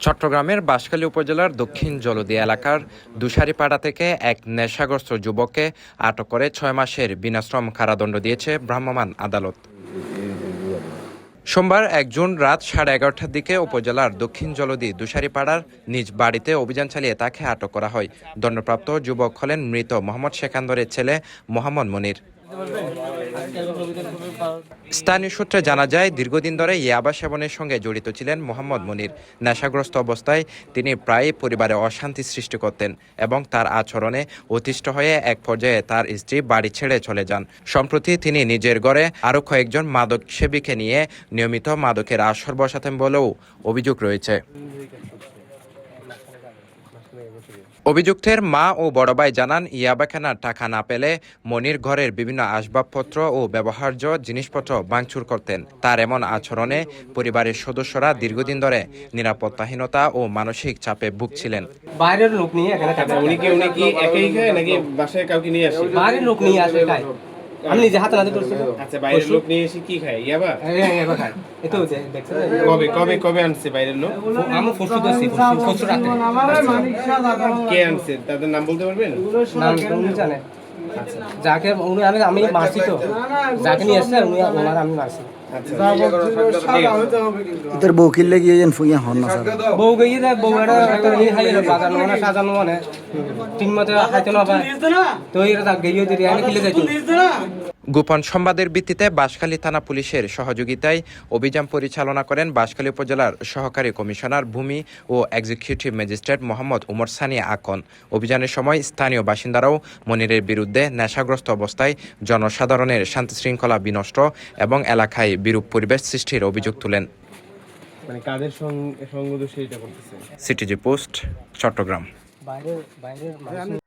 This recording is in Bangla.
চট্টগ্রামের বাঁশখালী উপজেলার দক্ষিণ জলদি এলাকার দুশারিপাড়া থেকে এক নেশাগ্রস্ত যুবককে আটক করে 6 মাসের বিনাশ্রম কারাদণ্ড দিয়েছে ভ্রাম্যমাণ আদালত। সোমবার 1 জুন রাত 11:30টার দিকে উপজেলার দক্ষিণ জলদি দুশারিপাড়ার নিজ বাড়িতে অভিযান চালিয়ে তাকে আটক করা হয়। দণ্ডপ্রাপ্ত যুবক হলেন মৃত মোহাম্মদ সেকান্দরের ছেলে মোহাম্মদ মনির। স্থানীয় সূত্রে জানা যায়, দীর্ঘদিন ধরে ইয়াবা সেবনের সঙ্গে জড়িত ছিলেন মোহাম্মদ মনির। নেশাগ্রস্ত অবস্থায় তিনি প্রায়ই পরিবারে অশান্তি সৃষ্টি করতেন এবং তার আচরণে অতিষ্ঠ হয়ে এক পর্যায়ে তার স্ত্রী বাড়ি ছেড়ে চলে যান। সম্প্রতি তিনি নিজের ঘরে আরও কয়েকজন মাদক সেবীকে নিয়ে নিয়মিত মাদকের আসর বসাতেন বলেও অভিযোগ রয়েছে। অভিযুক্তের মা ও বড় ভাই জানান, ইয়াবা কেনার টাকা না পেলে মনির ঘরের বিভিন্ন আসবাবপত্র ও ব্যবহার্য জিনিসপত্র ভাঙচুর করতেন। তার এমন আচরণে পরিবারের সদস্যরা দীর্ঘদিন ধরে নিরাপত্তাহীনতা ও মানসিক চাপে ভুগছিলেন। বাইরের লোক নিয়ে এখানে থাকে। উনি কি একাই খায় নাকি বাসায় কাউকে নিয়ে আসে? বাইরের লোক নিয়ে আসে খায়। আমি নিজে হাতে নাতে করছি। আচ্ছা, বাইরের লোক নিয়ে এসে কি খায়? ইয়াবা? হ্যাঁ, ইয়াবা খায়। এতো দেখছেন? কবে আনছে বাইরের লোক? আমি পরশু দিছি, পরশু রাতে। কে আনছে? তাদের নাম বলতে পারবেন? নাম উনি জানে। আচ্ছা, যাকে উনি আমি মারছি তো। যাকে নিয়ে আসছে ওনার আমি মারছি। ইতার বউ কিনলে গিয়ে ফুইয়া হন না স্যার। বউ গিয়ে দেখ, বউ এটা হাইলো বাজানো মানে সাজানো মানে তিন মাসে হাইতে না পায় তো এরা গিয়ে দিই আমি কিলে যাইতো। গোপন সংবাদের ভিত্তিতে বাঁশখালী থানা পুলিশের সহযোগিতায় অভিযান পরিচালনা করেন বাঁশখালী উপজেলার সহকারী কমিশনার ভূমি ও এক্সিকিউটিভ ম্যাজিস্ট্রেট মোহাম্মদ উমর সানিয়া আকন। অভিযানের সময় স্থানীয় বাসিন্দারাও মনিরের বিরুদ্ধে নেশাগ্রস্ত অবস্থায় জনসাধারণের শান্তিশৃঙ্খলা বিনষ্ট এবং এলাকায় বিরূপ পরিবেশ সৃষ্টির অভিযোগ তুলেন। মানে কাদের সঙ্গ দোষে এটা করতেছে? CTG post, Chittagong. বাইরের